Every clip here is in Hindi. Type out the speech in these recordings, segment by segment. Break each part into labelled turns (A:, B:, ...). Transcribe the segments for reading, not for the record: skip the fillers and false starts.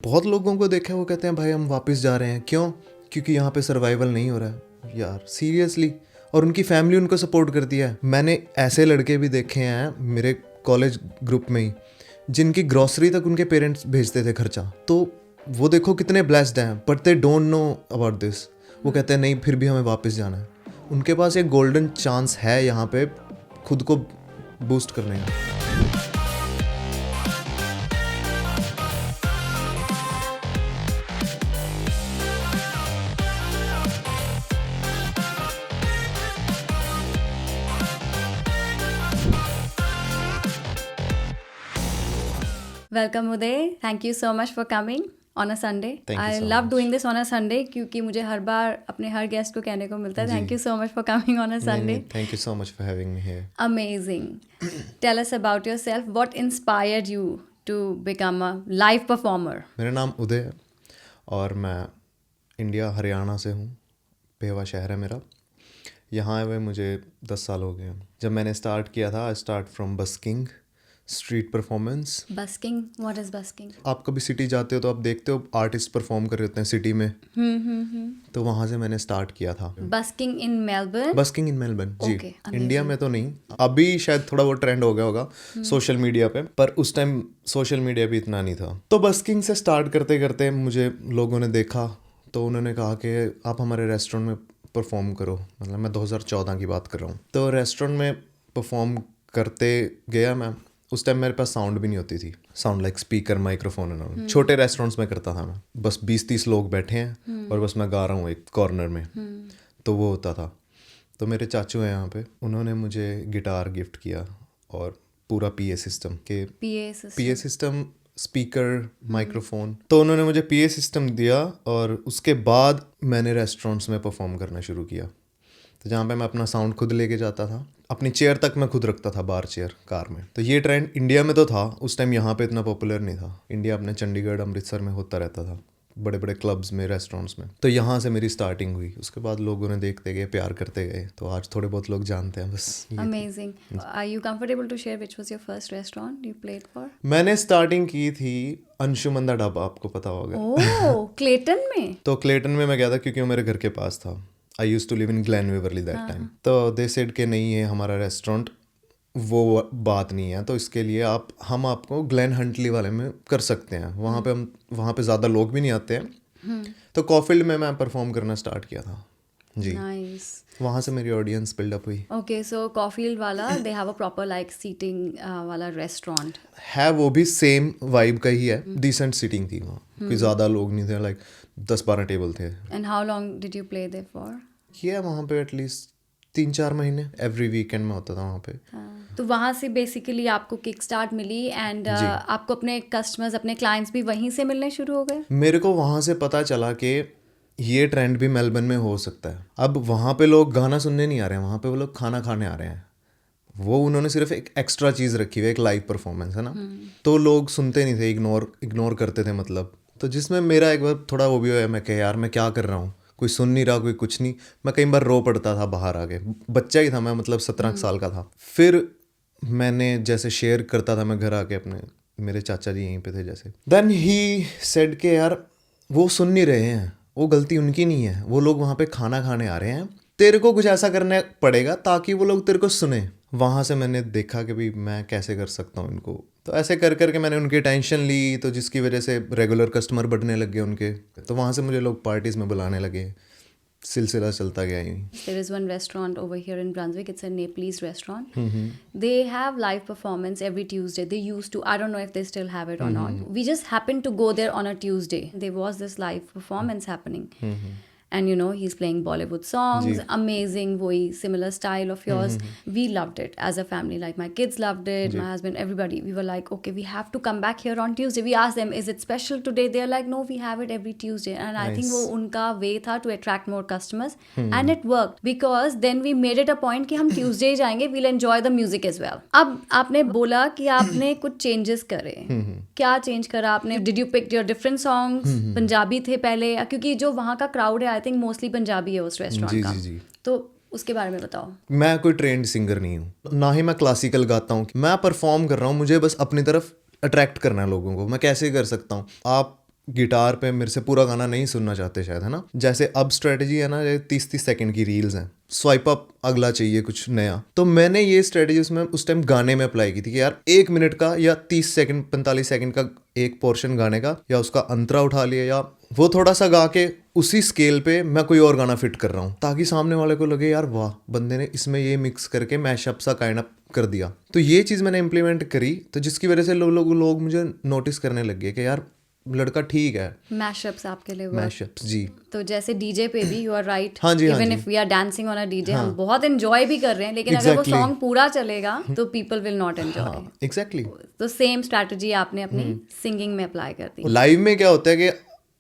A: बहुत लोगों को देखा है वो कहते हैं भाई हम वापस जा रहे हैं, क्यों? क्योंकि यहाँ पे सर्वाइवल नहीं हो रहा है यार, सीरियसली। और उनकी फैमिली उनको सपोर्ट करती है। मैंने ऐसे लड़के भी देखे हैं मेरे कॉलेज ग्रुप में ही जिनकी ग्रॉसरी तक उनके पेरेंट्स भेजते थे खर्चा। तो वो देखो कितने ब्लेस्ड हैं, but they don't know about this. वो कहते हैं नहीं फिर भी हमें वापस जाना है। उनके पास एक गोल्डन चांस है यहाँ पे खुद को बूस्ट करने का।
B: Welcome Uday. Thank you so much for coming on a Sunday.
A: Thank you
B: I
A: so
B: love
A: much.
B: doing this on a Sunday क्योंकि मुझे हर बार अपने हर गेस्ट को कहने को मिलता है Thank you so much for coming on a Sunday.
A: Thank you so much for having me here.
B: Amazing. Tell us about yourself. What inspired you to become a live performer?
A: मेरा नाम उदय है और मैं इंडिया हरियाणा से हूँ। पेवा शहर है मेरा। यहाँ आए हुए मुझे 10 साल हो गए हैं। जब मैंने स्टार्ट किया था, I start from busking, street performance.
B: Busking. What is busking?
A: आप कभी सिटी जाते हो तो आप देखते हो आर्टिस्ट परफॉर्म कर रहे होते हैं सिटी में। तो वहाँ से मैंने स्टार्ट किया था।
B: Busking in Melbourne.
A: Busking in Melbourne जी।
B: Okay, amazing.
A: इंडिया में तो नहीं, अभी शायद थोड़ा वो ट्रेंड हो गया होगा सोशल मीडिया पे, पर उस टाइम सोशल मीडिया भी इतना नहीं था। तो बस्किंग से स्टार्ट करते करते मुझे लोगों ने देखा तो उन्होंने कहा कि आप हमारे रेस्टोरेंट में परफॉर्म करो। मतलब मैं 2014 की बात कर रहा हूँ। तो रेस्टोरेंट में परफॉर्म करते गया मैं। उस टाइम मेरे पास साउंड भी नहीं होती थी, sound like speaker, microphone and छोटे रेस्टोरेंट्स में करता था मैं। बस 20-30 लोग बैठे हैं और बस मैं गा रहा हूँ एक कॉर्नर में। तो वो होता था। तो मेरे चाचू हैं यहाँ पे, उन्होंने मुझे गिटार गिफ्ट किया और पूरा पीए सिस्टम के
B: PA system.
A: PA system, speaker, microphone. तो उन्होंने मुझे पीए सिस्टम दिया और उसके बाद मैंने रेस्टोरेंट्स में परफॉर्म करना शुरू किया। तो जहाँ पे मैं अपना साउंड खुद लेके जाता था, अपनी चेयर तक मैं खुद रखता था, बार चेयर कार में। तो ये ट्रेंड इंडिया में तो था उस टाइम, यहाँ पे इतना पॉपुलर नहीं था। इंडिया अपने चंडीगढ़, अमृतसर में होता रहता था, बड़े बड़े क्लब्स में, रेस्टोरेंट्स में। तो यहाँ से मेरी स्टार्टिंग हुई। उसके बाद लोगों ने देखते गए, प्यार करते गए, तो आज थोड़े बहुत लोग जानते हैं बस।
B: Amazing. Are you comfortable to share which was your first restaurant you played for?
A: मैंने स्टार्टिंग की थी अंशुमंदा ढाबा, आपको पता होगा।
B: Oh, Clayton में.
A: तो क्लेटन में मैं गया था क्योंकि वो मेरे घर के पास था। I use to live in Glen Waverley that time. तो दे सेड के नहीं है हमारा रेस्टोरेंट, वो बात नहीं है, तो इसके लिए हम आपको ग्लैन हंटली वाले में कर सकते हैं। वहाँ पे ज़्यादा लोग भी नहीं आते हैं। तो कॉफील्ड में मैं परफॉर्म करना स्टार्ट किया था जी।
B: Nice.
A: वहाँ से मेरी ऑडियंस बिल्डअप हुई।
B: Okay, so Caulfield वाला they have a proper like seating वाला restaurant.
A: है वो भी सेम वाइब का ही है। डिसेंट सीटिंग थी वहाँ, कोई ज़्यादा लोग नहीं थे, लाइक 10-12 टेबल थे।
B: And how long did you play there for?
A: किया वहाँ पे एटलीस्ट 3-4 महीने। एवरी वीकेंड में होता था वहाँ पे।
B: तो वहाँ से बेसिकली आपको किक स्टार्ट मिली एंड आपको अपने कस्टमर्स, अपने क्लाइंट्स भी वहीं से मिलने शुरू हो गए?
A: मेरे को वहाँ से पता चला कि ये ट्रेंड भी मेलबर्न में हो सकता है। अब वहाँ पे लोग गाना सुनने नहीं आ रहे हैं, वहाँ पे वो लोग खाना खाने आ रहे हैं। वो उन्होंने सिर्फ एक एक्स्ट्रा चीज़ रखी हुई है, एक लाइव परफॉर्मेंस है ना। तो लोग सुनते नहीं थे, इग्नोर करते थे मतलब। तो जिसमें मेरा एक बार थोड़ा वो भी हुआ, मैं कह यार मैं क्या कर रहा हूँ, कोई सुन नहीं रहा, कोई कुछ नहीं। मैं कई बार रो पड़ता था बाहर आके। बच्चा ही था मैं, मतलब 17 साल का था। फिर मैंने जैसे शेयर करता था मैं घर आके अपने, मेरे चाचा जी यहीं पे थे जैसे। देन ही सेड के यार वो सुन नहीं रहे हैं, वो गलती उनकी नहीं है, वो लोग वहाँ पे खाना खाने आ रहे हैं, तेरे को कुछ ऐसा करना पड़ेगा ताकि वो लोग तेरे को सुने। वहाँ से मैंने देखा कि भाई मैं कैसे कर सकता हूँ इनको। तो ऐसे कर करके मैंने उनकी टेंशन ली, तो जिसकी वजह से रेगुलर कस्टमर बढ़ने लग गए उनके। तो वहाँ से मुझे लोग पार्टीज़ में बुलाने लगे, सिलसिला चलता गया यूँ।
B: There is one restaurant over here in Brunswick. It's a Nepalese restaurant. They have live performance every Tuesday. They used to. I don't know if they still have it or not. We just happened to go there on a Tuesday. There was this live performance happening. And you know, he's playing Bollywood songs. Amazing, वही similar style of yours. We loved it as a family. Like my kids loved it, my husband, everybody. We were like, okay, we have to come back here on Tuesday. We asked them, is it special today? They're like, no, we have it every Tuesday. And I think वो उनका way था to attract more customers. And it worked because then we made it a point कि हम Tuesday जाएंगे. We'll enjoy the music as well. अब आपने बोला कि आपने कुछ changes करे. क्या change करा आपने? Did you pick your different songs? Punjabi थे पहले, क्योंकि जो वहाँ का crowd है आई थिंक मोस्टली पंजाबी है उस रेस्टोरेंट का।
A: जी।
B: तो उसके बारे में बताओ।
A: मैं कोई ट्रेंड सिंगर नहीं हूँ, ना ही मैं क्लासिकल गाता हूँ। मैं परफॉर्म कर रहा हूँ, मुझे बस अपनी तरफ अट्रैक्ट करना है लोगों को। मैं कैसे कर सकता हूँ? आप गिटार पे मेरे से पूरा गाना नहीं सुनना चाहते शायद, है ना। जैसे अब स्ट्रेटजी है ना, 30-30 सेकंड की रील्स हैं, स्वाइप अप, अगला चाहिए कुछ नया। तो मैंने ये स्ट्रेटजी उसमें उस टाइम गाने में अप्लाई की थी कि यार 1 मिनट का या 30 सेकंड 45 सेकंड का एक पोर्शन गाने का, या उसका अंतरा उठा लिया, या वो थोड़ा सा गा के उसी स्केल पे मैं कोई और गाना फिट कर रहा हूँ, ताकि सामने वाले को लगे यार वाह, बंदे ने इसमें ये मिक्स करके मैशअप सा काइंड अप कर दिया। तो ये चीज़ मैंने इम्प्लीमेंट करी, तो जिसकी वजह से लोग मुझे नोटिस करने लग गए कि यार लड़का ठीक है।
B: मैशअप्स आपके लिए
A: मैशअप्स जी।
B: तो जैसे डीजे पे भी यू आर राइट,
A: हाँ जी, हाँ
B: इवन
A: जी।
B: If we are dancing on a DJ, हम बहुत एंजॉय भी कर रहे हैं, लेकिन अगर वो
A: Exactly.
B: सॉन्ग पूरा चलेगा तो people will not enjoy.
A: Exactly.
B: तो सेम स्ट्रैटेजी आपने अपनी सिंगिंग में अप्लाई कर दी।
A: लाइव में क्या होता है कि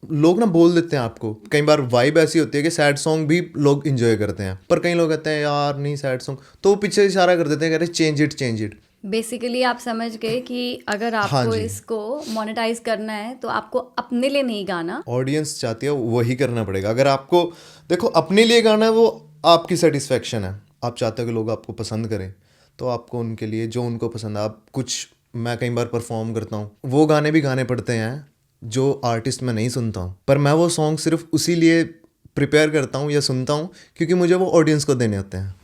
A: लोग ना बोल देते हैं आपको, कई बार वाइब ऐसी होती है कि सैड सॉन्ग भी लोग इंजॉय करते हैं, पर कई लोग कहते हैं यार नहीं सैड सॉन्ग, तो वो पीछे इशारा कर देते हैं, कह रहे चेंज इट।
B: बेसिकली आप समझ गए कि अगर
A: हाँ
B: आपको
A: जी।
B: इसको मोनेटाइज करना है तो आपको अपने लिए नहीं गाना,
A: ऑडियंस चाहती है वही करना पड़ेगा। अगर आपको देखो अपने लिए गाना है, वो आपकी सेटिस्फेक्शन है, आप चाहते हो कि लोग आपको पसंद करें, तो आपको उनके लिए जो उनको पसंद है। आप कुछ, मैं कई बार परफॉर्म करता हूँ, वो गाने भी गाने पड़ते हैं जो आर्टिस्ट मैं नहीं सुनता हूँ, पर मैं वो सॉन्ग सिर्फ उसी लिए प्रिपेयर करता हूँ या सुनता हूँ क्योंकि मुझे वो ऑडियंस को देने होते हैं।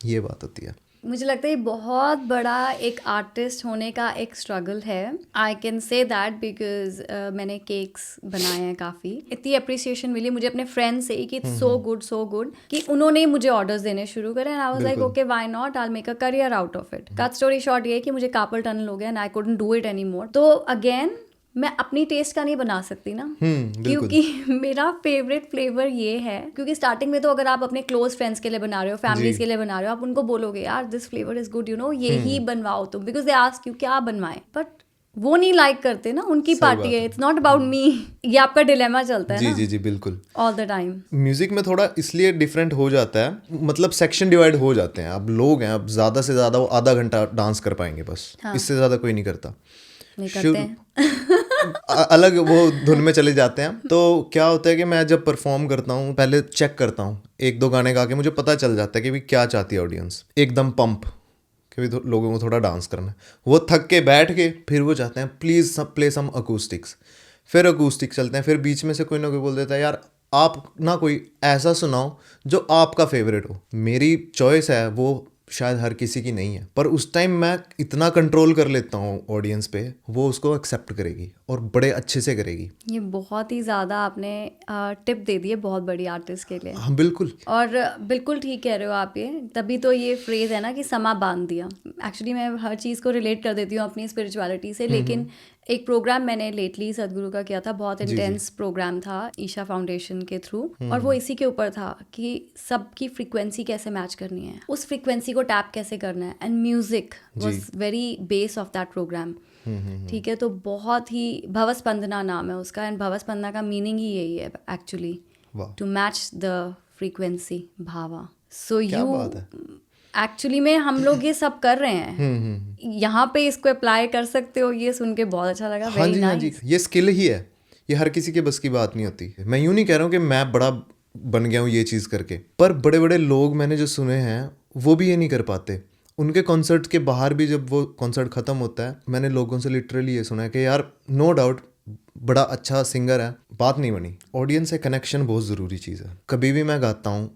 A: ये बात होती है।
B: मुझे लगता है ये बहुत बड़ा एक आर्टिस्ट होने का एक स्ट्रगल है। I can say that because मैंने केक्स बनाए हैं काफ़ी, इतनी अप्रिसिएशन मिली मुझे अपने फ्रेंड्स से कि सो गुड कि उन्होंने मुझे ऑर्डर्स देने शुरू करे, and I was like okay why not, I make a career out of it. Cut story short ये है कि मुझे कार्पल टनल हो गया and I couldn't do it any more. तो अगेन मैं अपनी टेस्ट का नहीं बना सकती ना, क्योंकि मेरा फेवरेट फ्लेवर ये है। क्योंकि स्टार्टिंग में तो अगर आप अपने क्लोज फ्रेंड्स के लिए बना रहे हो, फैमिलीज के लिए बना रहे हो, आप उनको बोलोगे यार this flavour is good, you know, ये ही बनवाओ तुम, बिकॉज दे आस्क यू क्या बनवाएं, बट वो नहीं लाइक करते ना, उनकी पार्टी है, इट्स नॉट अबाउट मी। ये आपका डिलेमा चलता है ना
A: जी बिल्कुल
B: ऑल द टाइम।
A: म्यूजिक में थोड़ा इसलिए डिफरेंट हो जाता है, मतलब सेक्शन डिवाइड हो जाते हैं। अब लोग हैं, अब ज़्यादा से ज़्यादा वो आधा घंटा डांस कर पाएंगे बस, इससे ज़्यादा कोई नहीं करता,
B: नहीं करते हैं।
A: अलग वो धुन में चले जाते हैं। तो क्या होता है कि मैं जब परफॉर्म करता हूँ पहले चेक करता हूँ, 1-2 गाने गा के मुझे पता चल जाता है कि भी क्या चाहती है ऑडियंस, एकदम पंप कि भी लोगों को थोड़ा डांस करना है। वो थक के बैठ के फिर वो चाहते हैं प्लीज़ प्ले सम अकूस्टिक्स, फिर अकूस्टिक चलते हैं, फिर बीच में से कोई ना कोई बोल देता है यार आप ना कोई ऐसा सुनाओ जो आपका फेवरेट हो। मेरी चॉइस है वो शायद हर किसी की नहीं है, पर उस टाइम मैं इतना कंट्रोल कर लेता हूँ ऑडियंस पे, वो उसको एक्सेप्ट करेगी और बड़े अच्छे से करेगी।
B: ये बहुत ही ज़्यादा आपने टिप दे दी है बहुत बड़ी आर्टिस्ट के लिए।
A: हाँ बिल्कुल,
B: और बिल्कुल ठीक कह रहे हो आप, ये तभी तो ये फ्रेज है ना कि समा बांध दिया। एक्चुअली मैं हर चीज़ को रिलेट कर देती हूँ अपनी स्पिरिचुअलिटी से, लेकिन एक प्रोग्राम मैंने लेटली सदगुरु का किया था, बहुत इंटेंस प्रोग्राम था ईशा फाउंडेशन के थ्रू, और वो इसी के ऊपर था कि सबकी फ्रीक्वेंसी कैसे मैच करनी है, उस फ्रीक्वेंसी को टैप कैसे करना है, and music was very base of that programme. ठीक है, तो बहुत ही भवस्पंदना नाम है उसका, एंड भवस्पंदना का मीनिंग ही यही है actually, to match the frequency भावा। सो यू एक्चुअली में हम लोग ये सब कर रहे हैं, यहाँ पे इसको अप्लाई कर सकते हो, ये सुन के बहुत अच्छा लगा।
A: हाँ जी, हाँ जी, ये स्किल ही है, ये हर किसी के बस की बात नहीं होती। मैं यूँ नहीं कह रहा हूँ कि मैं बड़ा बन गया हूँ ये चीज़ करके, पर बड़े बड़े लोग मैंने जो सुने हैं वो भी ये नहीं कर पाते। उनके कॉन्सर्ट के बाहर भी जब वो कॉन्सर्ट ख़त्म होता है, मैंने लोगों से लिटरली ये सुना है कि यार नो डाउट बड़ा अच्छा सिंगर है, बात नहीं बनी। ऑडियंस से कनेक्शन बहुत ज़रूरी चीज़ है। कभी भी मैं गाता हूँ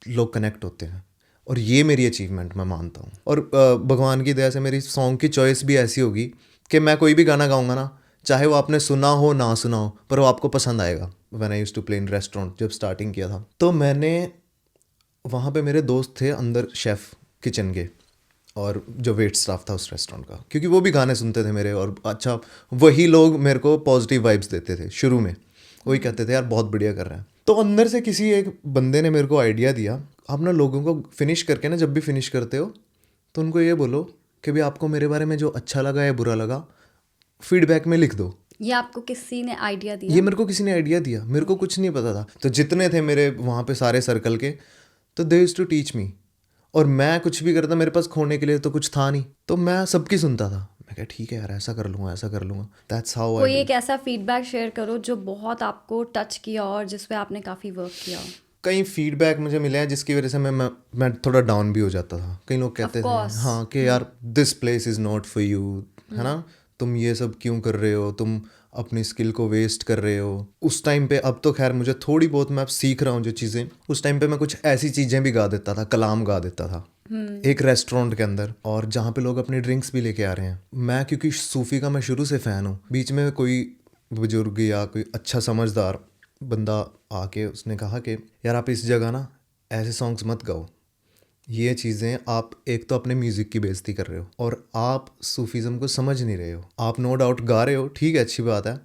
A: लोग कनेक्ट होते हैं, और ये मेरी अचीवमेंट मैं मानता हूँ। और भगवान की दया से मेरी सॉन्ग की चॉइस भी ऐसी होगी कि मैं कोई भी गाना गाऊंगा ना, चाहे वो आपने सुना हो ना सुना हो, पर वो आपको पसंद आएगा। When I used to play in restaurant, जब स्टार्टिंग किया था, तो मैंने वहाँ पे मेरे दोस्त थे अंदर शेफ़ किचन के, और जो वेट स्टाफ था उस रेस्टोरेंट का, क्योंकि वो भी गाने सुनते थे मेरे, और अच्छा वही लोग मेरे को पॉजिटिव वाइब्स देते थे शुरू में, वही कहते थे यार बहुत बढ़िया कर रहे हैं। तो अंदर से किसी एक बंदे ने मेरे को आइडिया दिया, आप ना लोगों को फिनिश करके ना, जब भी फिनिश करते हो तो उनको ये बोलो कि भाई आपको मेरे बारे में जो अच्छा लगा या बुरा लगा फीडबैक में लिख दो।
B: ये आपको किसी ने आइडिया दिया?
A: ये मेरे को किसी ने आइडिया दिया, मेरे को कुछ नहीं पता था। तो जितने थे मेरे वहाँ पे सारे सर्कल के, तो they used to teach me, और मैं कुछ भी करता, मेरे पास खोने के लिए तो कुछ था नहीं, तो मैं सबकी सुनता था। मैं कहा ठीक है यार, ऐसा कर लूँगा, ऐसा कर लूँगा। That's how I.
B: कोई एक ऐसा फीडबैक शेयर करो जो बहुत आपको टच किया और जिस पे आपने काफ़ी वर्क किया हो।
A: कई फीडबैक मुझे मिले हैं जिसकी वजह से मैं थोड़ा डाउन भी हो जाता था। कई लोग कहते थे हाँ कि यार this place is not for you, है ना, तुम ये सब क्यों कर रहे हो, तुम अपनी स्किल को वेस्ट कर रहे हो। उस टाइम पे, अब तो खैर मुझे थोड़ी बहुत मैं अब सीख रहा हूँ जो चीज़ें, उस टाइम पे मैं कुछ ऐसी चीज़ें भी गा देता था, कलाम गा देता था एक रेस्टोरेंट के अंदर, और जहाँ पे लोग अपनी ड्रिंक्स भी लेके आ रहे हैं। मैं क्योंकि सूफ़ी का मैं शुरू से फ़ैन हूँ, बीच में कोई बुजुर्ग या कोई अच्छा समझदार बंदा आके उसने कहा कि यार आप इस जगह ना ऐसे सॉन्ग्स मत गाओ, ये चीज़ें आप एक तो अपने म्यूज़िक की बेइज्जती कर रहे हो और आप सूफीज़म को समझ नहीं रहे हो। आप नो डाउट गा रहे हो, ठीक है, अच्छी बात है,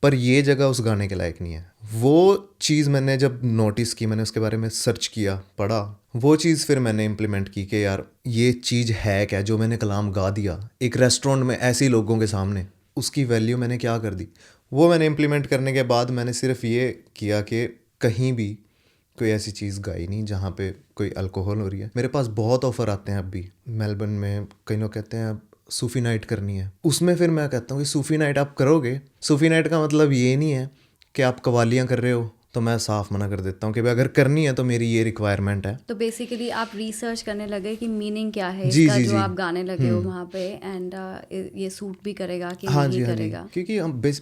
A: पर ये जगह उस गाने के लायक नहीं है। वो चीज़ मैंने जब नोटिस की, मैंने उसके बारे में सर्च किया, पढ़ा, वो चीज़ फिर मैंने इम्प्लीमेंट की कि यार ये चीज़ है क्या जो मैंने कलाम गा दिया एक रेस्टोरेंट में ऐसे ही लोगों के सामने, उसकी वैल्यू मैंने क्या कर दी। वो मैंने इम्प्लीमेंट करने के बाद मैंने सिर्फ ये किया कि कहीं भी कोई ऐसी चीज़ गाई नहीं जहाँ पे कोई अल्कोहल हो रही है। मेरे पास बहुत ऑफ़र आते हैं अब भी मेलबर्न में, कई लोग कहते हैं सूफ़ी नाइट करनी है, उसमें फिर मैं कहता हूँ कि सूफ़ी नाइट आप करोगे, सूफ़ी नाइट का मतलब ये नहीं है कि आप कवालियाँ कर रहे हो, तो मैं साफ मना कर देता हूँ कि भाई अगर करनी है तो मेरी ये रिक्वायरमेंट है।
B: तो बेसिकली आप रिसर्च करने लगे कि मीनिंग क्या है
A: जी
B: इसका
A: जी
B: जो
A: जी,
B: आप गाने लगे हो वहाँ पे, एंड ये सूट भी करेगा कि
A: हाँ
B: नहीं
A: जी हाँ जी,
B: करेगा।
A: क्योंकि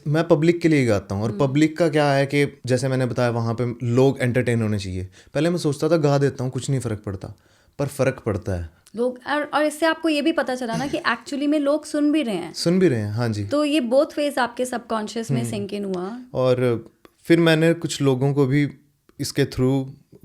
A: मैं पब्लिक के लिए गाता हूँ, और पब्लिक का क्या है कि जैसे मैंने बताया वहाँ पे लोग एंटरटेन होने चाहिए। पहले मैं सोचता था गा देता हूँ कुछ नहीं फ़र्क पड़ता, पर फ़र्क पड़ता है।
B: लोग और इससे आपको ये भी पता चला ना कि एक्चुअली में लोग सुन भी रहे हैं,
A: सुन भी रहे हैं, हाँ जी।
B: तो ये बोथ फेज आपके सबकॉन्शियस में सिंक इन हुआ।
A: और फिर मैंने कुछ लोगों को भी इसके थ्रू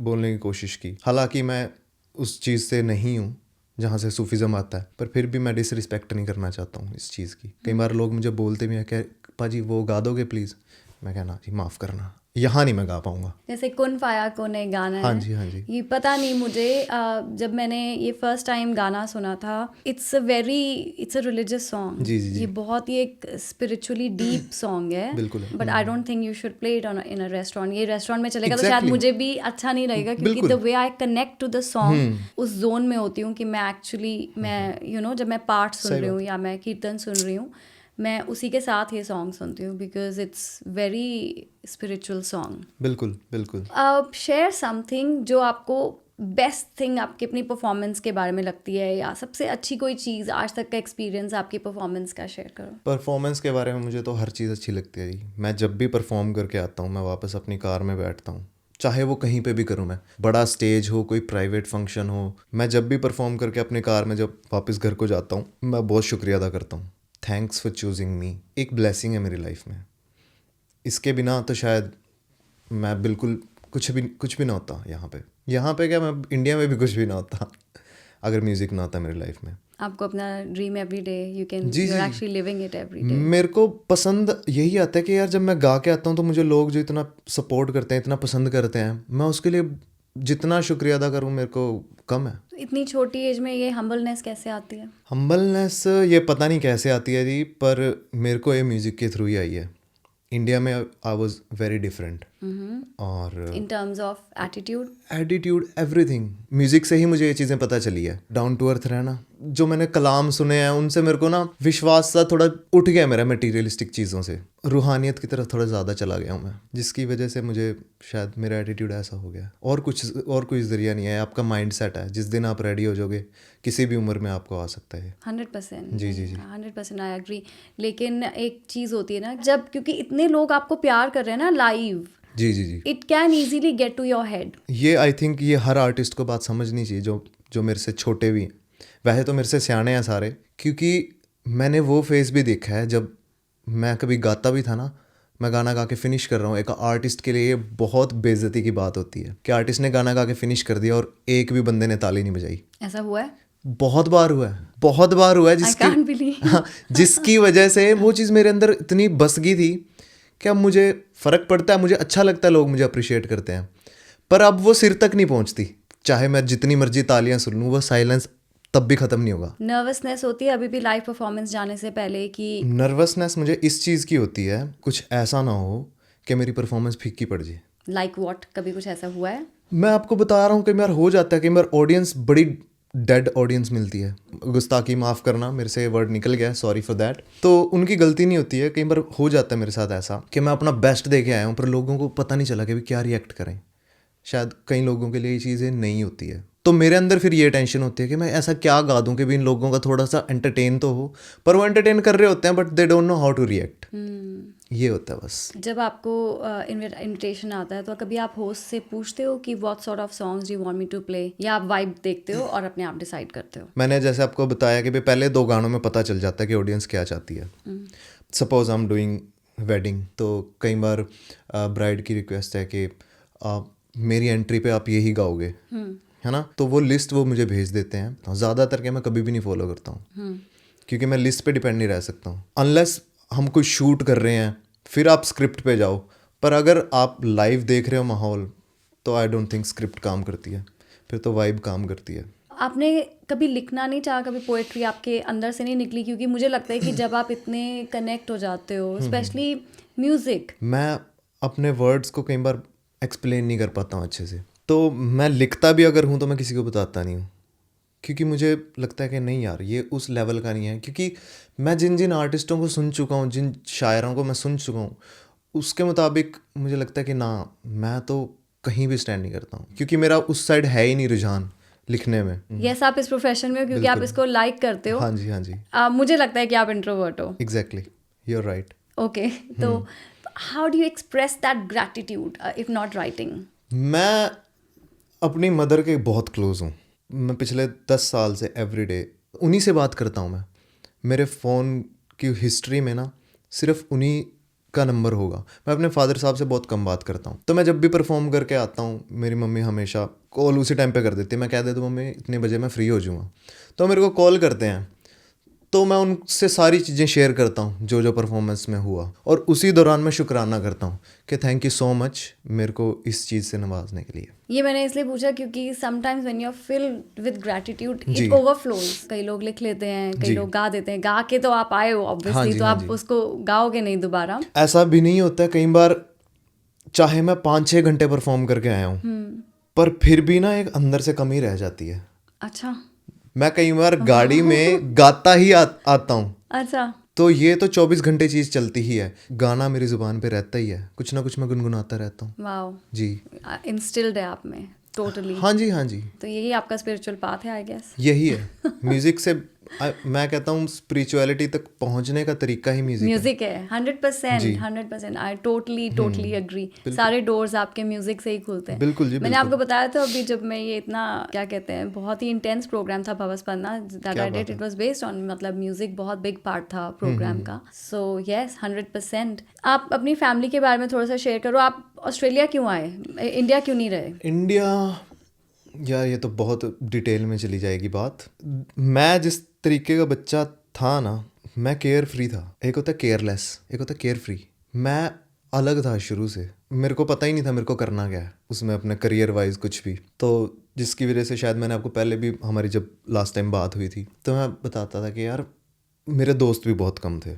A: बोलने की कोशिश की, हालांकि मैं उस चीज़ से नहीं हूँ जहाँ से सूफीज़म आता है, पर फिर भी मैं डिसरिस्पेक्ट नहीं करना चाहता हूँ इस चीज़ की। कई बार लोग मुझे बोलते भी हैं कि पाजी वो गा दोगे प्लीज़, मैं कहना जी माफ़ करना, यहाँ नहीं मैं गा पाऊँगा।
B: जैसे कुन फाया कुन एक गाना
A: हाँ
B: है,
A: जी हाँ जी,
B: ये पता नहीं मुझे जब मैंने ये फर्स्ट टाइम गाना सुना था, इट्स अ रिलीजियस सॉन्ग।
A: जी जी जी,
B: ये बहुत ही एक स्पिरिचुअली डीप सॉन्ग है,
A: बिल्कुल है।
B: But I don't think you should play it in a restaurant. ये रेस्टोरेंट में चलेगा तो शायद
A: Exactly.
B: मुझे भी अच्छा नहीं लगेगा, क्योंकि
A: बिल्कुल।
B: The way I connect to the song, उस जोन में होती हूँ कि मैं एक्चुअली मैं जब मैं पाठ सुन
A: सही
B: रही हूँ
A: बात।
B: या मैं कीर्तन सुन रही हूँ, मैं उसी के साथ ये सॉन्ग सुनती हूँ, because it's very spiritual song.
A: बिल्कुल बिल्कुल।
B: शेयर समथिंग जो आपको बेस्ट थिंग आपकी अपनी परफॉर्मेंस के बारे में लगती है, या सबसे अच्छी कोई चीज़ आज तक का एक्सपीरियंस आपकी परफॉर्मेंस का शेयर करो।
A: परफॉर्मेंस के बारे में मुझे तो हर चीज़ अच्छी लगती है जी। मैं जब भी परफॉर्म करके आता हूँ मैं वापस अपनी कार में बैठता हूँ, चाहे वो कहीं पे भी करूँ, मैं बड़ा स्टेज हो, कोई प्राइवेट फंक्शन हो, मैं जब भी परफॉर्म करके अपनी कार में जब वापस घर को जाता हूँ मैं बहुत शुक्रिया अदा करता हूँ। थैंक्स फॉर चूजिंग मी, एक ब्लेसिंग है मेरी लाइफ में। इसके बिना तो शायद मैं बिल्कुल कुछ भी ना होता यहाँ पे क्या, मैं इंडिया में भी कुछ भी ना होता अगर म्यूज़िक ना होता मेरी लाइफ में।
B: आपको अपना ड्रीम एवरी डे यू
A: जी
B: आर
A: जी,
B: actually living it every day.
A: मेरे को पसंद यही आता है कि यार जब मैं गा के आता हूँ तो मुझे लोग जो इतना सपोर्ट करते हैं, इतना पसंद करते हैं, मैं उसके लिए जितना शुक्रिया अदा करूँ मेरे को कम है।
B: तो इतनी छोटी एज में ये हम्बलनेस कैसे आती है?
A: हम्बलनेस ये पता नहीं कैसे आती है जी, पर मेरे को ये म्यूज़िक के थ्रू ही आई है। इंडिया में आई वॉज वेरी डिफरेंट, और
B: in terms of attitude,
A: attitude, everything, music से ही मुझे ये चीज़ें पता चली है। डाउन टू अर्थ रहना, जो मैंने कलाम सुने हैं उनसे मेरे को ना विश्वास सा थोड़ा उठ गया मेरा, मटेरियलिस्टिक चीज़ों से रूहानियत की तरफ थोड़ा ज़्यादा चला गया हूँ मैं, जिसकी वजह से मुझे शायद मेरा एटीट्यूड ऐसा हो गया। और कोई ज़रिया नहीं है, आपका माइंड सेट है, जिस दिन आप रेडी हो जाओगे किसी भी उम्र में आपको आ सकता है।
B: 100%।
A: जी जी जी,
B: 100% आई एग्री। लेकिन एक चीज़ होती है ना, जब क्योंकि इतने लोग आपको प्यार कर रहे हैं ना लाइव,
A: जी जी जी,
B: it can easily get to your head.
A: ये आई थिंक ये हर आर्टिस्ट को बात समझनी चाहिए, जो मेरे से छोटे भी हैं, वैसे तो मेरे से सियाने हैं सारे, क्योंकि मैंने वो फेज़ भी देखा है जब मैं कभी गाता भी था ना, मैं गाना गा के फिनिश कर रहा हूँ, एक आर्टिस्ट के लिए ये बहुत बेइज्जती की बात होती है कि आर्टिस्ट ने गाना गा के फिनिश कर दिया और एक भी बंदे ने ताली नहीं बजाई।
B: ऐसा हुआ है?
A: बहुत बार हुआ है, बहुत बार हुआ है,
B: I can't believe।
A: हाँ, जिसकी वजह से वो चीज़ मेरे अंदर इतनी बस गई थी कि अब मुझे फ़र्क पड़ता है, मुझे अच्छा लगता है, लोग मुझे अप्रिशिएट करते हैं, पर अब वो सिर तक नहीं पहुंचती। चाहे मैं जितनी मर्जी तालियां सुन लूँ, वो साइलेंस तब भी ख़त्म नहीं होगा।
B: नर्वसनेस होती है अभी भी लाइव परफॉर्मेंस जाने से पहले कि
A: नर्वसनेस मुझे इस चीज़ की होती है, कुछ ऐसा ना हो कि मेरी परफॉर्मेंस फीकी पड़ जाए।
B: लाइक व्हाट, कभी कुछ ऐसा हुआ है?
A: मैं आपको बता रहा हूँ कि यार हो जाता है कि मेरी ऑडियंस बड़ी डेड ऑडियंस मिलती है, गुस्ताखी माफ़ करना, मेरे से ये वर्ड निकल गया, सॉरी फॉर दैट। तो उनकी गलती नहीं होती है, कई बार हो जाता है मेरे साथ ऐसा कि मैं अपना बेस्ट दे के आया हूँ पर लोगों को पता नहीं चला कि भी क्या रिएक्ट करें। शायद कई लोगों के लिए ये चीज़ें नहीं होती है, तो मेरे अंदर फिर ये टेंशन होती है कि मैं ऐसा क्या गा दूं कि भी इन लोगों का थोड़ा सा एंटरटेन तो हो, पर वो एंटरटेन कर रहे होते हैं but they don't know how to react. ये होता है बस।
B: जब आपको इनविटेशन आता है तो कभी आप होस्ट से पूछते हो कि what sort of songs do you want me to play, या आप वाइब देखते हो और अपने आप डिसाइड करते हो?
A: मैंने जैसे आपको बताया कि भाई पहले 2 गानों में पता चल जाता है कि ऑडियंस क्या चाहती है। Suppose I am doing wedding, तो कई बार ब्राइड की रिक्वेस्ट है कि मेरी एंट्री पे आप यही गाओगे, है ना, तो वो लिस्ट वो मुझे भेज देते हैं। ज़्यादातर के मैं कभी भी नहीं फॉलो करता हूँ, क्योंकि मैं लिस्ट पे डिपेंड नहीं रह सकता हूँ। अनलेस हम कुछ शूट कर रहे हैं फिर आप स्क्रिप्ट पे जाओ, पर अगर आप लाइव देख रहे हो माहौल, तो आई डोंट थिंक स्क्रिप्ट काम करती है, फिर तो वाइब काम करती है।
B: आपने कभी लिखना नहीं चाहा, कभी पोएट्री आपके अंदर से नहीं निकली? क्योंकि मुझे लगता है कि जब आप इतने कनेक्ट हो जाते हो, स्पेशली म्यूजिक,
A: मैं अपने वर्ड्स को कई बार एक्सप्लेन नहीं कर पाता हूँ अच्छे से, तो मैं लिखता भी अगर हूँ तो मैं किसी को बताता नहीं हूँ, क्योंकि मुझे लगता है कि नहीं यार ये उस लेवल का नहीं है। क्योंकि मैं जिन जिन आर्टिस्टों को सुन चुका हूँ, जिन शायरों को मैं सुन चुका हूँ, उसके मुताबिक मुझे लगता है कि ना, मैं तो कहीं भी स्टैंड नहीं करता हूँ, क्योंकि मेरा उस साइड है ही नहीं रुझान लिखने में।
B: यस, आप इस प्रोफेशन में हो क्योंकि आप इसको लाइक करते हो।
A: हाँ जी, हाँ जी,
B: मुझे लगता है कि आप इंट्रोवर्ट हो।
A: Exactly, you are right.
B: Okay, तो how do you express that gratitude if not writing?
A: मैं अपनी मदर के बहुत क्लोज हूँ। मैं पिछले 10 साल से एवरीडे उन्हीं से बात करता हूँ। मैं मेरे फ़ोन की हिस्ट्री में ना सिर्फ उन्हीं का नंबर होगा। मैं अपने फादर साहब से बहुत कम बात करता हूँ। तो मैं जब भी परफॉर्म करके आता हूँ, मेरी मम्मी हमेशा कॉल उसी टाइम पे कर देती है। मैं कह देता हूँ मम्मी इतने बजे मैं फ्री हो जाऊँगा, तो मेरे को कॉल करते हैं, तो मैं उनसे सारी चीज़ें शेयर करता हूँ जो जो परफॉर्मेंस में हुआ, और उसी दौरान मैं शुक्राना करता हूँ कि थैंक यू सो मच मेरे को इस चीज़ से नवाजने के लिए।
B: ये मैंने इसलिए पूछा क्योंकि sometimes when you are filled with gratitude
A: जी।
B: It overflows. कई लोग लिख लेते हैं, कई
A: जी।
B: लोग गा देते हैं। गा के तो आप आए हो ऑब्वियसली,
A: हाँ जी,
B: तो
A: हाँ
B: आप
A: जी।
B: उसको गाओगे नहीं दोबारा।
A: ऐसा भी नहीं होता है, कई बार चाहे मैं 5-6 घंटे परफॉर्म करके आया हूँ, पर फिर भी ना एक अंदर से कमी रह जाती है।
B: अच्छा,
A: मैं कई बार गाड़ी में गाता ही आता हूँ,
B: अच्छा।
A: तो ये तो 24 घंटे चीज़ चलती ही है। गाना मेरी ज़ुबान पे रहता ही है, कुछ ना कुछ मैं गुनगुनाता रहता हूँ।
B: वाओ,
A: जी,
B: इंस्टिल्ड है आप में टोटली।
A: हाँ जी, हाँ जी,
B: तो यही आपका स्पिरिचुअल पाथ है आई गेस।
A: यही है। म्यूज़िक से मैं कहता हूँ स्पिरिचुअलिटी तक पहुँचने का तरीका ही म्यूज़िक है।
B: म्यूजिक है 100%, 100%। I totally agree. सारे डोर्स आपके म्यूजिक से ही खुलते हैं।
A: बिल्कुल जी,
B: मैंने आपको बताया था अभी, जब मैं ये इतना क्या कहते हैं, बहुत ही इंटेंस प्रोग्राम था Bhavaspandana that I did, it was based on, मतलब म्यूजिक बहुत बिग पार्ट था प्रोग्राम का। So yes, 100%। आप अपनी फैमिली के बारे में थोड़ा सा शेयर करो। आप ऑस्ट्रेलिया क्यों आए, इंडिया क्यों नहीं रहे?
A: इंडिया, यार ये तो बहुत डिटेल में चली जाएगी बात। मैं जिस तरीके का बच्चा था ना, मैं केयर फ्री था। एक होता है केयरलेस, एक होता है केयर फ्री। मैं अलग था शुरू से, मेरे को पता ही नहीं था मेरे को करना क्या है उसमें अपने करियर वाइज कुछ भी। तो जिसकी वजह से शायद मैंने आपको पहले भी, हमारी जब लास्ट टाइम बात हुई थी, तो मैं बताता था कि यार मेरे दोस्त भी बहुत कम थे,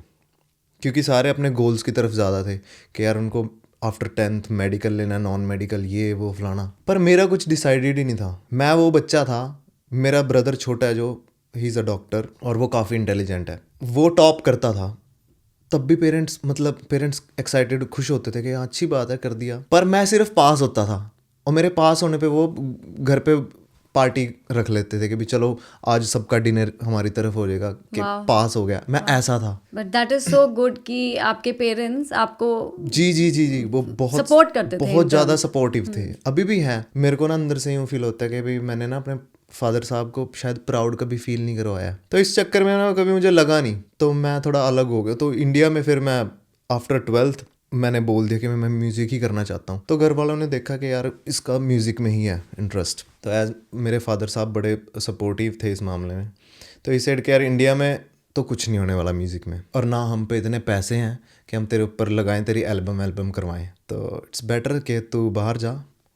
A: क्योंकि सारे अपने गोल्स की तरफ ज़्यादा थे कि यार उनको आफ्टर 10th मेडिकल लेना, नॉन मेडिकल, ये वो फलाना। पर मेरा कुछ डिसाइडेड ही नहीं था। मैं वो बच्चा था, मेरा ब्रदर छोटा है जो ही इज़ अ डॉक्टर, और वो काफ़ी इंटेलिजेंट है, वो टॉप करता था। तब भी पेरेंट्स एक्साइटेड, खुश होते थे कि हाँ अच्छी बात है कर दिया। पर मैं सिर्फ पास होता था, और मेरे पास होने पे वो घर पे पार्टी रख लेते थे कि भी चलो आज सबका डिनर हमारी तरफ हो जाएगा कि पास हो गया। मैं ऐसा था।
B: But that is so good कि आपके पेरेंट्स आपको
A: जी जी जी जी, वो बहुत
B: सपोर्ट करते थे,
A: बहुत ज़्यादा सपोर्टिव थे, अभी भी हैं। मेरे को ना अंदर से यूँ फील होता है कि भाई मैंने ना अपने फादर साहब को शायद प्राउड कभी फील नहीं करवाया, तो इस चक्कर में ना कभी मुझे लगा नहीं, तो मैं थोड़ा अलग हो गया। तो इंडिया में फिर मैं आफ्टर 12th मैंने बोल दिया कि मैं म्यूज़िक ही करना चाहता हूँ। तो घर वालों ने देखा कि यार इसका म्यूज़िक में ही है इंटरेस्ट, तो एज मेरे फादर साहब बड़े सपोर्टिव थे इस मामले में। तो इस साइड के यार इंडिया में तो कुछ नहीं होने वाला म्यूज़िक में, और ना हम पे इतने पैसे हैं कि हम तेरे ऊपर लगाएं, तेरी एल्बम करवाएं। तो इट्स बेटर कि तू बाहर जा,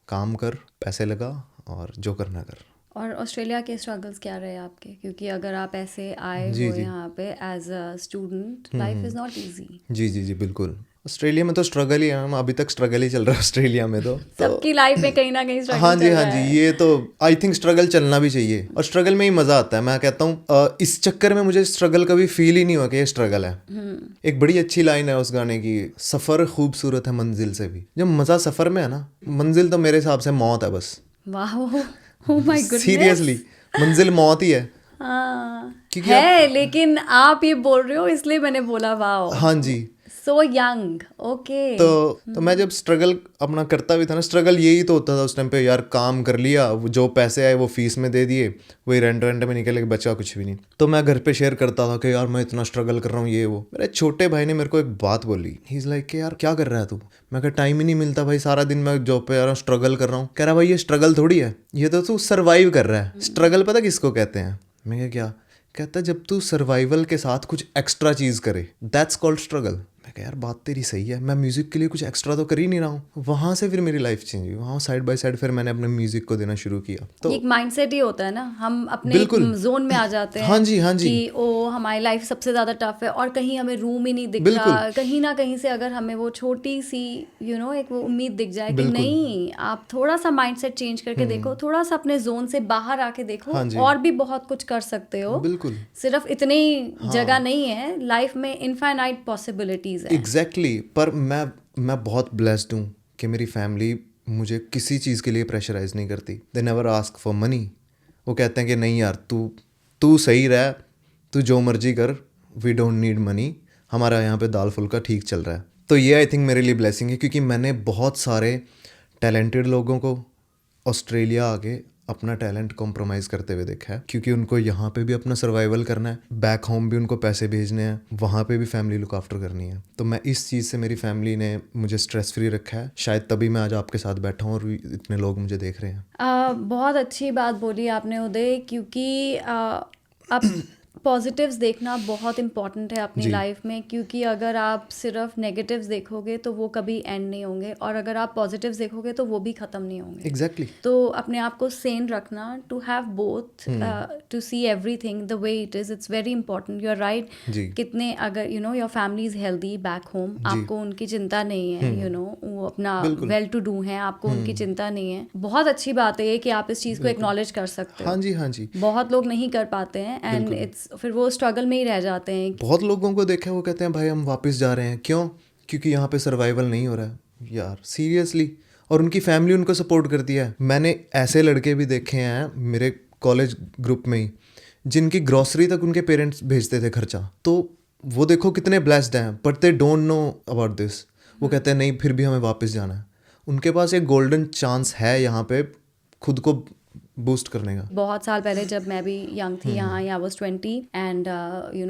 A: काम कर, पैसे लगा और जो करना कर।
B: और ऑस्ट्रेलिया के स्ट्रगल्स क्या रहे आपके? क्योंकि अगर आप ऐसे आए
A: जी,
B: हो
A: जी।
B: यहाँ पे as a student, life is not easy.
A: जी जी जी बिल्कुल। ऑस्ट्रेलिया में तो स्ट्रगल ही है मैम, अभी तक स्ट्रगल ही चल रहा है ऑस्ट्रेलिया में तो
B: सबकी लाइफ में कहीं ना कहीं स्ट्रगल
A: हाँ जी,
B: चल
A: हाँ
B: रहा
A: जी,
B: है।
A: ये तो आई थिंक स्ट्रगल चलना भी चाहिए, और स्ट्रगल में ही मज़ा आता है। मैं कहता हूँ इस चक्कर में मुझे स्ट्रगल कभी फील ही नहीं हुआ कि ये स्ट्रगल है। एक बड़ी अच्छी लाइन है उस गाने की, सफ़र खूबसूरत है मंजिल से भी। जब मज़ा सफ़र में है ना, मंजिल तो मेरे हिसाब से मौत है बस।
B: वाह, ओह माय गुडनेस,
A: सीरियसली मंजिल मौत ही है।
B: हाँ
A: क्योंकि
B: है, लेकिन आप ये बोल रहे हो इसलिए मैंने बोला वाह।
A: हाँ जी,
B: सो यंग, ओके।
A: तो मैं जब स्ट्रगल अपना करता भी था ना, स्ट्रगल यही तो होता था उस टाइम पे यार, काम कर लिया, वो जो पैसे आए वो फीस में दे दिए, वही रेंट में निकल के बचा कुछ भी नहीं। तो मैं घर पे शेयर करता था कि यार मैं इतना स्ट्रगल कर रहा हूँ ये वो। मेरे छोटे भाई ने मेरे को एक बात बोली, ही इज़ लाइक कि यार क्या कर रहा है तू? मैं कहा टाइम ही नहीं मिलता भाई, सारा दिन मैं जॉब पे आ रहा हूँ, स्ट्रगल कर रहा हूँ। कह रहा भाई ये स्ट्रगल थोड़ी है, ये तो तू सर्वाइव कर रहा है। स्ट्रगल पता किसको कहते हैं? मैं कहा क्या? कहता जब तू सर्वाइवल के साथ कुछ एक्स्ट्रा चीज़ करे, दैट्स कॉल्ड स्ट्रगल। मैं कहा यार बात तेरी सही है, मैं म्यूज़िक के लिए कुछ एक्स्ट्रा तो कर ही नहीं रहा हूँ। वहाँ से फिर मेरी लाइफ चेंज हुई, वहाँ साइड बाय साइड फिर मैंने अपने म्यूज़िक को देना शुरू किया। तो
B: एक माइंडसेट ही होता है ना, हम अपने
A: बिल्कुल
B: जोन में आ जाते हैं।
A: हाँ जी हाँ जी
B: कि ओ हमारी लाइफ सबसे ज़्यादा टफ है और कहीं हमें रूम ही नहीं दिख
A: बिल्कुल
B: रहा, कहीं ना कहीं से अगर हमें वो छोटी सी एक वो उम्मीद दिख जाए कि
A: बिल्कुल
B: नहीं, आप थोड़ा सा माइंडसेट चेंज करके देखो, थोड़ा सा अपने जोन से बाहर आके देखो,
A: हाँ जी
B: और भी बहुत कुछ कर सकते हो।
A: बिल्कुल
B: सिर्फ इतनी जगह नहीं है लाइफ में, इनफाइनाइट पॉसिबिलिटीज है।
A: एग्जैक्टली पर मैं बहुत ब्लेस्ड हूँ कि मेरी फैमिली मुझे किसी चीज़ के लिए प्रेशराइज नहीं करती। They never ask for money. वो कहते हैं कि नहीं यार तू सही रह, तू जो मर्जी कर, वी डोंट नीड मनी, हमारा यहाँ पे दाल फुल्का ठीक चल रहा है। तो ये आई थिंक मेरे लिए ब्लेसिंग है, क्योंकि मैंने बहुत सारे टैलेंटेड लोगों को ऑस्ट्रेलिया आके अपना टैलेंट कॉम्प्रोमाइज़ करते हुए देखा है, क्योंकि उनको यहाँ पे भी अपना सर्वाइवल करना है, बैक होम भी उनको पैसे भेजने हैं, वहाँ पे भी फैमिली लुक आफ्टर करनी है। तो मैं इस चीज़ से, मेरी फैमिली ने मुझे स्ट्रेस फ्री रखा है, शायद तभी मैं आज आपके साथ बैठा हूँ और इतने लोग मुझे देख रहे हैं।
B: बहुत अच्छी बात बोली आपने उदय, क्योंकि अब पॉजिटिव्स देखना बहुत इम्पॉर्टेंट है अपनी लाइफ में, क्योंकि अगर आप सिर्फ नेगेटिव्स देखोगे तो वो कभी एंड नहीं होंगे, और अगर आप पॉजिटिव्स देखोगे तो वो भी ख़त्म नहीं होंगे।
A: एग्जैक्टली
B: तो अपने आप को सेन रखना, to have both, to see everything the way it is, it's very important. You are right. कितने अगर your family is healthy back home, आपको उनकी चिंता नहीं है, वो अपना वेल टू डू है, आपको उनकी चिंता नहीं है। बहुत अच्छी बात है कि आप इस चीज़ को एक्नॉलेज कर सकते हो।
A: हाँ जी हाँ जी
B: बहुत लोग नहीं कर पाते हैं, एंड इट्स फिर वो स्ट्रगल में ही रह जाते हैं।
A: बहुत लोगों को देखा है, वो कहते हैं भाई हम वापस जा रहे हैं, क्यों? क्योंकि यहाँ पे सर्वाइवल नहीं हो रहा है। यार सीरियसली, और उनकी फैमिली उनको सपोर्ट करती है। मैंने ऐसे लड़के भी देखे हैं मेरे कॉलेज ग्रुप में ही, जिनकी ग्रॉसरी तक उनके पेरेंट्स भेजते थे खर्चा। तो वो देखो कितने ब्लेस्ड हैं, but they don't know about this. वो कहते हैं नहीं फिर भी हमें वापस जाना है। उनके पास एक गोल्डन चांस है यहाँ पे खुद को बूस्ट करने का।
B: बहुत साल पहले जब मैं भी यंग थी यहाँ, I was 20 and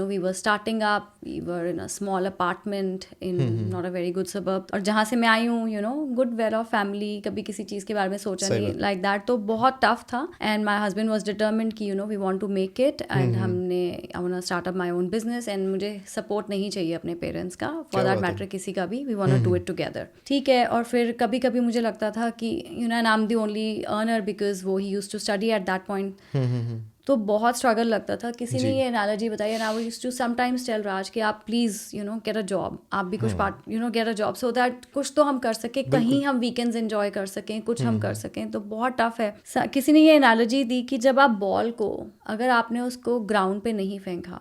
B: we were starting up, we were in a small apartment in not a very good suburb, और जहाँ से मैं आई हूँ गुड वेल ऑफ फैमिली, कभी किसी चीज़ के बारे में सोचा नहीं लाइक दैट। तो बहुत टफ था, and my husband was determined कि we want to make it, and हमने आई want to start up my own business, and मुझे सपोर्ट नहीं चाहिए अपने पेरेंट्स का, फॉर दैट मैटर किसी का भी, we want to do it together. ठीक है। और फिर कभी कभी मुझे लगता था कि and I am the only earner because वो ही used to study at that point. तो बहुत स्ट्रगल लगता था। किसी ने ये एनालॉजी बताई, and I used to sometimes tell Raj कि आप प्लीज़ गेट अ जॉब, आप भी कुछ part get a job, so that कुछ तो हम कर सकें, कहीं हम वीकेंड्स एंजॉय कर सकें, कुछ हम कर सकें। तो बहुत टफ है। किसी ने ये एनालॉजी दी कि जब आप बॉल को, अगर आपने उसको ग्राउंड पे नहीं फेंका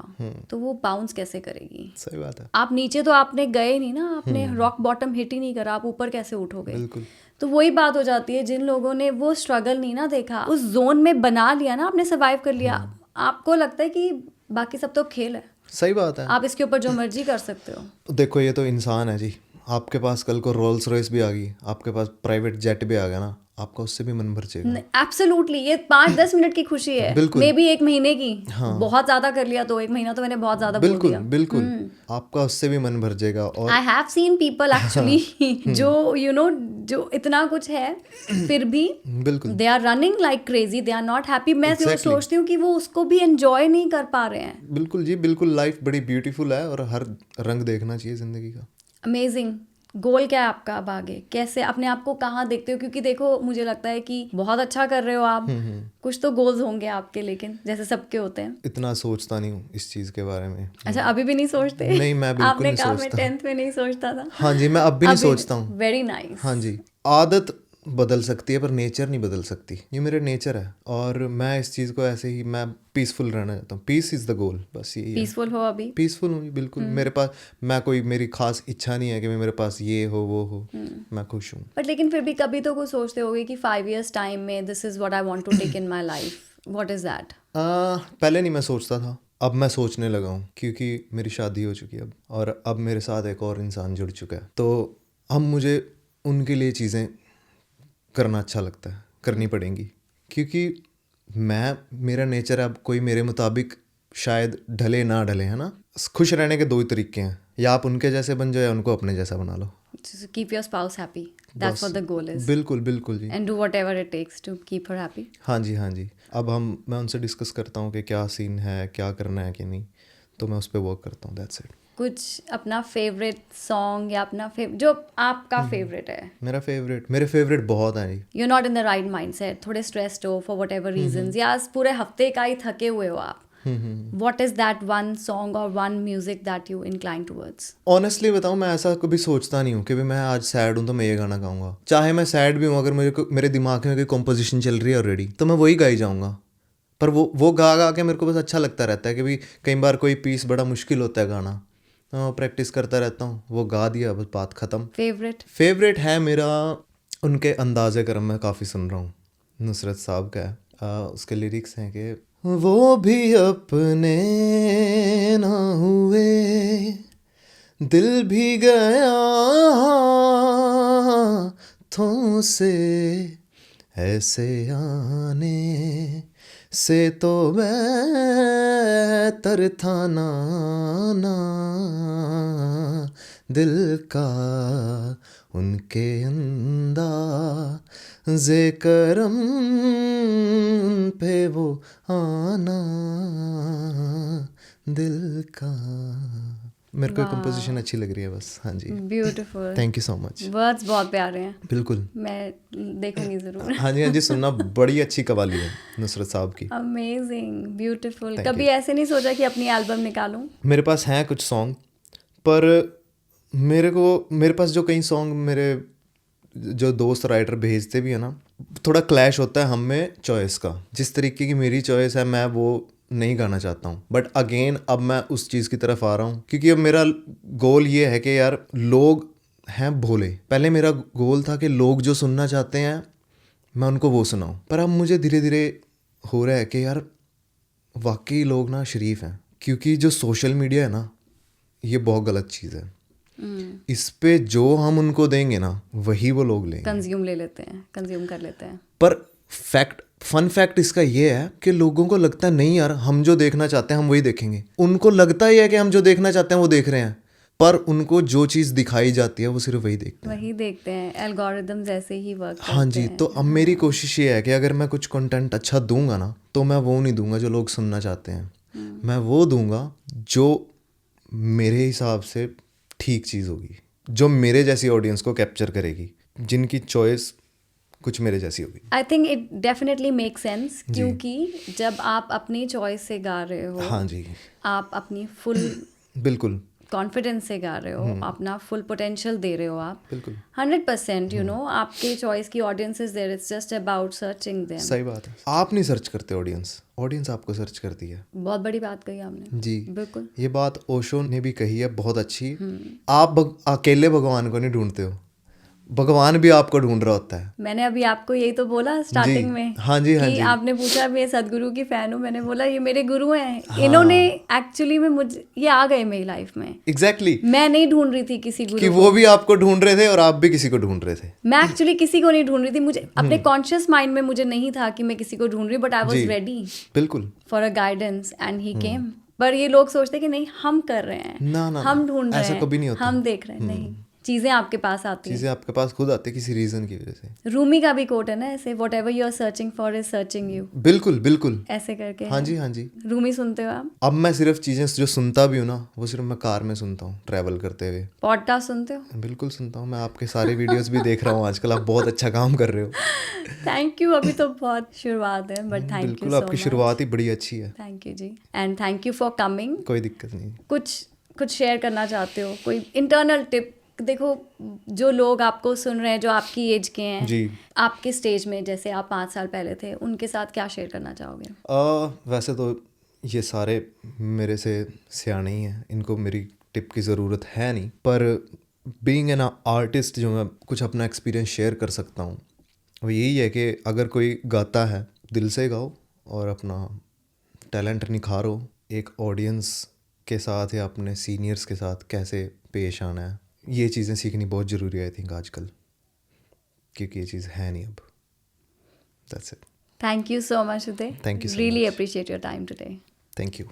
B: तो वो बाउंस कैसे करेगी?
A: सही बात है।
B: आप नीचे तो आपने गए नहीं ना, आपने रॉक बॉटम हिट ही नहीं करा, आप ऊपर कैसे उठोगे?
A: बिल्कुल।
B: तो वही बात हो जाती है, जिन लोगों ने वो स्ट्रगल नहीं ना देखा, उस जोन में बना लिया ना, आपने सर्वाइव कर लिया, आपको लगता है कि बाकी सब तो खेल है।
A: सही बात है।
B: आप इसके ऊपर जो मर्जी कर सकते हो।
A: देखो ये तो इंसान है जी, आपके पास कल को रोल्स रॉयस भी आ गई, आपके पास प्राइवेट जेट भी आ गया ना, आपका उससे भी मन भर जाएगा।
B: एब्सोल्युटली। ये 5-10 मिनट की खुशी है,
A: बिल्कुल।
B: मे बी 1 महीने की। बहुत ज्यादा कर लिया तो 1 महीना तो मैंने बहुत ज्यादा बोल दिया।
A: बिल्कुल आपका उससे भी मन भर जाएगा। और
B: I have seen people actually जो जो इतना कुछ है फिर भी
A: बिल्कुल
B: they are running like crazy, they are not happy. मैं सोचती हूँ कि वो उसको भी एंजॉय नहीं कर पा रहे हैं।
A: बिल्कुल जी बिल्कुल, लाइफ बड़ी ब्यूटीफुल है और हर रंग देखना चाहिए जिंदगी का।
B: अमेजिंग। गोल क्या है आपका अब आगे? कैसे अपने आप को कहाँ देखते हो? क्योंकि देखो मुझे लगता है कि बहुत अच्छा कर रहे हो आप, कुछ तो गोल्स होंगे आपके, लेकिन जैसे सबके होते हैं।
A: इतना सोचता नहीं हूँ इस चीज़ के बारे में।
B: अच्छा, अभी भी नहीं सोचते?
A: नहीं, मैं बिल्कुल
B: आपने
A: नहीं
B: कहा
A: सोचता।
B: मैं 10th में नहीं सोचता था।
A: हाँ जी, मैं अब भी नहीं सोचता हूँ।
B: Very nice.
A: हाँ जी, आदत बदल सकती है पर नेचर नहीं बदल सकती। ये मेरा नेचर है और मैं इस चीज़ को ऐसे ही, मैं पीसफुल रहना चाहता हूँ। पीस इज़ द गोल, बस यही है।
B: पीसफुल हो अभी?
A: पीसफुल हूँ बिल्कुल। मेरे पास मेरी खास इच्छा नहीं है कि मेरे पास ये हो वो हो। मैं खुश हूँ।
B: बट लेकिन फिर भी कभी तो कुछ सोचते होगे कि 5 years टाइम में this is what I want to take in my life, what is that?
A: पहले नहीं मैं सोचता था, अब मैं सोचने लगा हूँ क्योंकि मेरी शादी हो चुकी है और अब मेरे साथ एक और इंसान जुड़ चुका है, तो अब मुझे उनके लिए चीज़ें करना अच्छा लगता है, करनी पड़ेंगी, क्योंकि मेरा नेचर अब कोई मेरे मुताबिक शायद ढले ना ढले, है ना। खुश रहने के दो ही तरीके हैं, या आप उनके जैसे बन जाओ या उनको अपने जैसा बना लो।
B: So keep your spouse happy. That's what the goal is.
A: बिल्कुल बिल्कुल जी।
B: And do whatever it takes to keep her happy.
A: हाँ जी हाँ जी। अब मैं उनसे डिस्कस करता हूँ कि क्या सीन है, क्या करना है कि नहीं, तो मैं उस पर वर्क करता हूँ, दैट्स इट।
B: कुछ अपना फेवरेट सॉन्ग या अपना जो आपका फेवरेट है?
A: मेरे फेवरेट बहुत हैं जी।
B: You're not in the right mindset, थोड़े stressed हो for whatever reasons, या पूरे हफ्ते का ही थके हुए हो आप. What is that one song or one music that you incline towards?
A: Honestly बताऊँ, मैं ऐसा कभी सोचता नहीं हूँ कि मैं आज सैड हूँ तो मैं ये गाना गाऊंगा। चाहे मैं सैड भी हूँ, अगर मेरे दिमाग में कोई कॉम्पोजिशन चल रही है ऑलरेडी, तो मैं वही गाई जाऊँगा। पर वो गा गा के मेरे को बस अच्छा लगता रहता है कि भाई कई बार कोई पीस बड़ा मुश्किल होता है गाना, तो प्रैक्टिस करता रहता हूँ, वो गा दिया, बस बात ख़त्म। फेवरेट है मेरा उनके अंदाज़े करम, मैं काफ़ी सुन रहा हूँ, नुसरत साहब का है। उसके लिरिक्स हैं कि वो भी अपने ना हुए, दिल भी गया हाथों से, ऐसे आने से तो बेहतर था ना दिल का उनके अंदाज़े करम पे वो आना दिल का। मेरे को कंपोजिशन अच्छी लग रही है बस। हाँ जी,
B: beautiful,
A: thank you so much.
B: Words बहुत प्यारे हैं।
A: बिल्कुल,
B: मैं देखूंगी जरूर।
A: हाँ जी, सुनना, बड़ी अच्छी कवाली है नुसरत साहब की।
B: Amazing, beautiful. कभी ऐसे नहीं सोचा कि अपनी एल्बम निकालूं?
A: मेरे पास हैं कुछ सॉन्ग, पर मेरे पास जो कई सॉन्ग मेरे जो दोस्त राइटर भेजते भी है ना, थोड़ा क्लैश होता है हम में चॉइस का। जिस तरीके की मेरी चॉइस है, मैं वो नहीं गाना चाहता हूँ। बट अगेन अब मैं उस चीज़ की तरफ आ रहा हूँ, क्योंकि अब मेरा गोल ये है कि यार लोग हैं भोले। पहले मेरा गोल था कि लोग जो सुनना चाहते हैं मैं उनको वो सुनाऊँ, पर अब मुझे धीरे धीरे हो रहा है कि यार वाकई लोग ना शरीफ हैं, क्योंकि जो सोशल मीडिया है ना, ये बहुत गलत चीज़ है। इस पे जो हम उनको देंगे ना, वही वो लोग लेंगे, कंज्यूम कर लेते हैं। पर फन फैक्ट इसका ये है कि लोगों को लगता है नहीं यार, हम जो देखना चाहते हैं हम वही देखेंगे। उनको लगता ही है कि हम जो देखना चाहते हैं वो देख रहे हैं, पर उनको जो चीज़ दिखाई जाती है वो सिर्फ वही देखते हैं।
B: एल्गोरिदम्स ऐसे ही वर्क करते हैं।
A: हाँ जी, तो अब मेरी कोशिश ये है कि अगर मैं कुछ कंटेंट अच्छा दूंगा ना, तो मैं वो नहीं दूंगा जो लोग सुनना चाहते हैं, मैं वो दूंगा जो मेरे हिसाब से ठीक चीज़ होगी, जो मेरे जैसी ऑडियंस को कैप्चर करेगी, जिनकी चॉइस कुछ मेरे जैसी होगी।
B: I think it definitely make sense, क्योंकि जब आप अपनी चॉइस से गा रहे हो,
A: हाँ जी,
B: आप अपनी फुल
A: बिल्कुल
B: कॉन्फिडेंस से गा रहे हो, अपना फुल पोटेंशियल दे रहे हो आप,
A: बिल्कुल
B: 100%। यू नो, आपके चॉइस की audience is there, it's just about searching them.
A: सही बात है, आप नहीं सर्च करते, ऑडियंस आपको सर्च करती है।
B: बहुत बड़ी बात कही आपने
A: जी,
B: बिल्कुल।
A: ये बात ओशो ने भी कही है, बहुत अच्छी। आप अकेले भगवान को नहीं ढूंढते हो, भगवान भी आपको ढूंढ रहा होता है।
B: मैंने अभी आपको यही तो बोला स्टार्टिंग में।
A: हाँ जी, हाँ
B: कि
A: जी।
B: आपने पूछा मैं सदगुरु की फैन हूँ, मैंने बोला ये मेरे गुरु हैं। हाँ। इन्होंने एक्चुअली में मुझे ये आ गए मेरी लाइफ में।
A: एग्जैक्टली
B: मैं नहीं ढूंढ रही थी किसी गुरु
A: कि वो भी आपको ढूंढ रहे थे और आप भी किसी को ढूंढ रहे थे।
B: मैं एक्चुअली किसी को नहीं ढूंढ रही थी, मुझे अपने कॉन्शियस माइंड में मुझे नहीं था कि मैं किसी को ढूंढ रही, बट आई वाज रेडी
A: बिल्कुल
B: for a guidance and he came. पर ये लोग सोचते कि नहीं हम कर रहे हैं,
A: ना,
B: हम ढूंढ रहे हैं,
A: ऐसा कभी नहीं होता।
B: हम देख रहे हैं, नहीं, चीजें आपके पास आती हैं,
A: चीजें आपके पास खुद आती है किसी रीजन की वजह से।
B: रूमी का भी कोट है ना ऐसे, whatever you are searching for is searching you.
A: बिल्कुल बिल्कुल
B: ऐसे करके।
A: हाँ जी, हाँ जी।
B: रूमी सुनते हो आप?
A: अब मैं सिर्फ चीजें जो सुनता भी हूँ ना, वो सिर्फ मैं कार में सुनता हूँ, ट्रैवल करते हुए।
B: पॉडकास्ट सुनते हो?
A: बिल्कुल सुनता हूँ, मैं आपके सारे वीडियोस भी देख रहा हूँ आजकल, आप बहुत अच्छा काम कर रहे हो।
B: थैंक यू, अभी तो बहुत शुरुआत है, बट थैंक यू
A: बिल्कुल,
B: सो
A: आपकी
B: मच।
A: शुरुआत ही बड़ी अच्छी है।
B: थैंक यू जी, and thank you for coming.
A: कोई दिक्कत नहीं।
B: कुछ शेयर करना चाहते हो, कोई इंटरनल टिप? देखो, जो लोग आपको सुन रहे हैं जो आपकी एज के हैं
A: जी,
B: आपके स्टेज में, जैसे आप 5 साल पहले थे, उनके साथ क्या शेयर करना चाहोगे?
A: वैसे तो ये सारे मेरे से सियाने ही हैं, इनको मेरी टिप की ज़रूरत है नहीं, पर बीइंग एन आर्टिस्ट जो मैं कुछ अपना एक्सपीरियंस शेयर कर सकता हूँ वो यही है कि अगर कोई गाता है, दिल से गाओ और अपना टैलेंट निखारो, एक ऑडियंस के साथ या अपने सीनियर्स के साथ कैसे पेश आना है, ये चीज़ें सीखनी बहुत ज़रूरी है आई थिंक आजकल, क्योंकि ये चीज़ है नहीं अब. That's it.
B: Thank you so much, Uday.
A: Thank you so
B: Really
A: much.
B: appreciate your time today.
A: Thank you.